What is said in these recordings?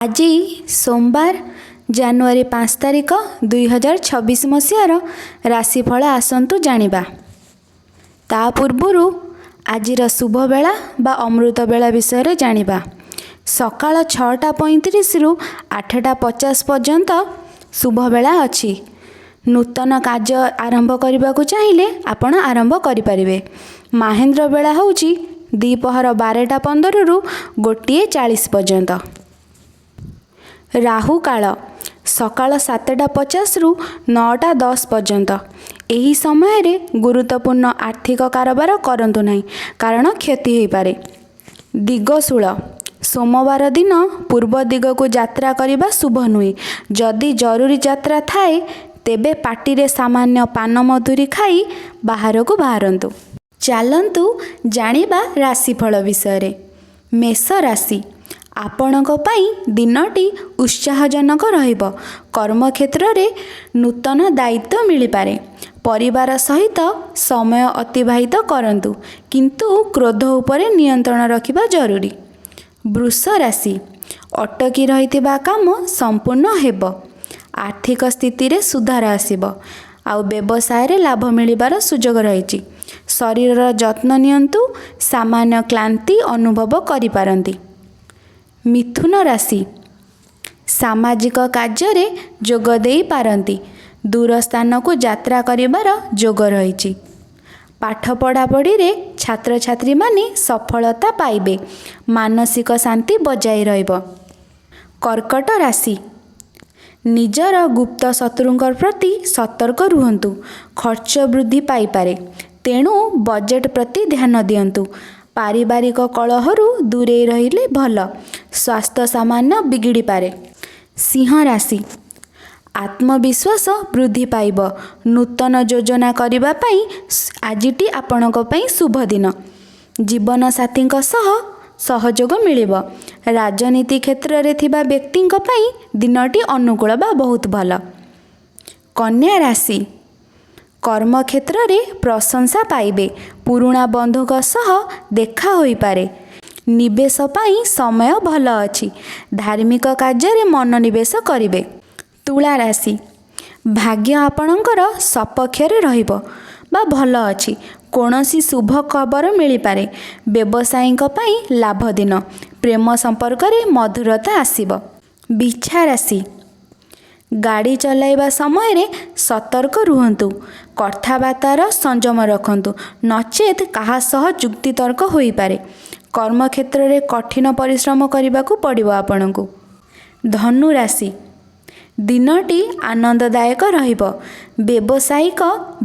ଆଜି ସୋମବାର ଜାନୁଆରୀ 5 ତାରିଖ 2026 ମସିହାର ରାଶିଫଳ ଆସନ୍ତୁ ଜାଣିବା। ତା ପୂର୍ବରୁ ଆଜିର ଶୁଭବେଳା ବା ଅମୃତ ବେଳା ବିଷୟରେ ଜାଣିବା। ସକାଳ 6:35ରୁ 8:50 ପର୍ଯ୍ୟନ୍ତ ଶୁଭବେଳା ଅଛି। ନୂତନ କାର୍ଯ୍ୟ ଆରମ୍ଭ କରିବାକୁ ଚାହିଁଲେ ଆପଣ ଆରମ୍ଭ କରିପାରିବେ। ମାହେନ୍ଦ୍ର ବେଳା ହେଉଛି ଦ୍ୱିପହର 12:15ରୁ 1:40 ପର୍ଯ୍ୟନ୍ତ। ରାହୁ କାଳ ସକାଳ 7:50ରୁ 9:10 ପର୍ଯ୍ୟନ୍ତ। ଏହି ସମୟରେ ଗୁରୁତ୍ୱପୂର୍ଣ୍ଣ ଆର୍ଥିକ କାରବାର କରନ୍ତୁ ନାହିଁ, କାରଣ କ୍ଷତି ହୋଇପାରେ। ଦିଗଶୂଳ ସୋମବାର ଦିନ ପୂର୍ବ ଦିଗକୁ ଯାତ୍ରା କରିବା ଶୁଭ ନୁହେଁ। ଯଦି ଜରୁରୀ ଯାତ୍ରା ଥାଏ ତେବେ ପାଟିରେ ସାମାନ୍ୟ ପାନମଧୁରୀ ଖାଇ ବାହାରକୁ ବାହାରନ୍ତୁ। ଚାଲନ୍ତୁ ଜାଣିବା ରାଶିଫଳ ବିଷୟରେ। ମେଷ ରାଶି, ଆପଣଙ୍କ ପାଇଁ ଦିନଟି ଉତ୍ସାହଜନକ ରହିବ। କର୍ମକ୍ଷେତ୍ରରେ ନୂତନ ଦାୟିତ୍ୱ ମିଳିପାରେ। ପରିବାର ସହିତ ସମୟ ଅତିବାହିତ କରନ୍ତୁ, କିନ୍ତୁ କ୍ରୋଧ ଉପରେ ନିୟନ୍ତ୍ରଣ ରଖିବା ଜରୁରୀ। ବୃଷ ରାଶି, ଅଟକି ରହିଥିବା କାମ ସମ୍ପୂର୍ଣ୍ଣ ହେବ। ଆର୍ଥିକ ସ୍ଥିତିରେ ସୁଧାର ଆସିବ, ଆଉ ବ୍ୟବସାୟରେ ଲାଭ ମିଳିବାର ସୁଯୋଗ ରହିଛି। ଶରୀରର ଯତ୍ନ ନିଅନ୍ତୁ, ସାମାନ୍ୟ କ୍ଳାନ୍ତି ଅନୁଭବ କରିପାରନ୍ତି। ମିଥୁନ ରାଶି, ସାମାଜିକ କାର୍ଯ୍ୟରେ ଯୋଗ ଦେଇପାରନ୍ତି। ଦୂର ସ୍ଥାନକୁ ଯାତ୍ରା କରିବାର ଯୋଗ ରହିଛି। ପାଠ ପଢ଼ାପଢ଼ିରେ ଛାତ୍ରଛାତ୍ରୀମାନେ ସଫଳତା ପାଇବେ। ମାନସିକ ଶାନ୍ତି ବଜାୟ ରହିବ। କର୍କଟ ରାଶି, ନିଜର ଗୁପ୍ତ ଶତ୍ରୁଙ୍କ ପ୍ରତି ସତର୍କ ରୁହନ୍ତୁ। ଖର୍ଚ୍ଚ ବୃଦ୍ଧି ପାଇପାରେ, ତେଣୁ ବଜେଟ୍ ପ୍ରତି ଧ୍ୟାନ ଦିଅନ୍ତୁ। ପାରିବାରିକ କଳହରୁ ଦୂରେଇ ରହିଲେ ଭଲ। ସ୍ୱାସ୍ଥ୍ୟ ସାମାନ୍ୟ ବିଗିଡ଼ିପାରେ। ସିଂହ ରାଶି, ଆତ୍ମବିଶ୍ୱାସ ବୃଦ୍ଧି ପାଇବ। ନୂତନ ଯୋଜନା କରିବା ପାଇଁ ଆଜିଟି ଆପଣଙ୍କ ପାଇଁ ଶୁଭ ଦିନ। ଜୀବନସାଥୀଙ୍କ ସହ ସହଯୋଗ ମିଳିବ। ରାଜନୀତି କ୍ଷେତ୍ରରେ ଥିବା ବ୍ୟକ୍ତିଙ୍କ ପାଇଁ ଦିନଟି ଅନୁକୂଳ ବା ବହୁତ ଭଲ। କନ୍ୟା ରାଶି, କର୍ମକ୍ଷେତ୍ରରେ ପ୍ରଶଂସା ପାଇବେ। ପୁରୁଣା ବନ୍ଧୁଙ୍କ ସହ ଦେଖା ହୋଇପାରେ। ନିବେଶ ପାଇଁ ସମୟ ଭଲ ଅଛି। ଧାର୍ମିକ କାର୍ଯ୍ୟରେ ମନୋନିବେଶ କରିବେ। ତୁଳା ରାଶି, ଭାଗ୍ୟ ଆପଣଙ୍କର ସପକ୍ଷରେ ରହିବ ବା ଭଲ ଅଛି। କୌଣସି ଶୁଭ ଖବର ମିଳିପାରେ। ବ୍ୟବସାୟୀଙ୍କ ପାଇଁ ଲାଭ ଦିନ। ପ୍ରେମ ସମ୍ପର୍କରେ ମଧୁରତା ଆସିବ। ବିଛା ରାଶି, ଗାଡ଼ି ଚଲାଇବା ସମୟରେ ସତର୍କ ରୁହନ୍ତୁ। କଥାବାର୍ତ୍ତାର ସଂଯମ ରଖନ୍ତୁ, ନଚେତ୍ କାହା ସହ ଯୁକ୍ତିତର୍କ ହୋଇପାରେ। କର୍ମକ୍ଷେତ୍ରରେ କଠିନ ପରିଶ୍ରମ କରିବାକୁ ପଡ଼ିବ ଆପଣଙ୍କୁ। ଧନୁ ରାଶି, ଦିନଟି ଆନନ୍ଦଦାୟକ ରହିବ। ବ୍ୟବସାୟିକ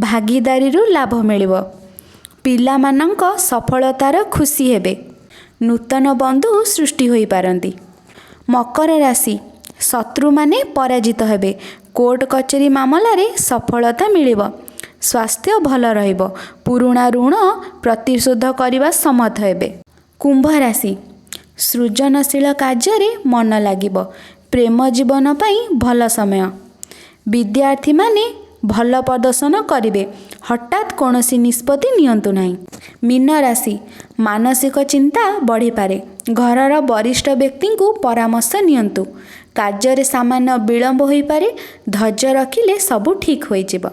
ଭାଗିଦାରୀରୁ ଲାଭ ମିଳିବ। ପିଲାମାନଙ୍କ ସଫଳତାର ଖୁସି ହେବେ। ନୂତନ ବନ୍ଧୁ ସୃଷ୍ଟି ହୋଇପାରନ୍ତି। ମକର ରାଶି, ଶତ୍ରୁମାନେ ପରାଜିତ ହେବେ। କୋର୍ଟ କଚେରୀ ମାମଲାରେ ସଫଳତା ମିଳିବ। ସ୍ୱାସ୍ଥ୍ୟ ଭଲ ରହିବ। ପୁରୁଣା ଋଣ ପ୍ରତିଶୋଧ କରିବା ସମର୍ଥ ହେବେ। କୁମ୍ଭ ରାଶି, ସୃଜନଶୀଳ କାର୍ଯ୍ୟରେ ମନ ଲାଗିବ। ପ୍ରେମ ଜୀବନ ପାଇଁ ଭଲ ସମୟ। ବିଦ୍ୟାର୍ଥୀମାନେ ଭଲ ପ୍ରଦର୍ଶନ କରିବେ। ହଠାତ୍ କୌଣସି ନିଷ୍ପତ୍ତି ନିଅନ୍ତୁ ନାହିଁ। ମୀନ ରାଶି, ମାନସିକ ଚିନ୍ତା ବଢ଼ିପାରେ। ଘରର ବରିଷ୍ଠ ବ୍ୟକ୍ତିଙ୍କୁ ପରାମର୍ଶ ନିଅନ୍ତୁ। କାର୍ଯ୍ୟରେ ସାମାନ୍ୟ ବିଳମ୍ବ ହୋଇପାରେ। ଧୈର୍ଯ୍ୟ ରଖିଲେ ସବୁ ଠିକ୍ ହୋଇଯିବ।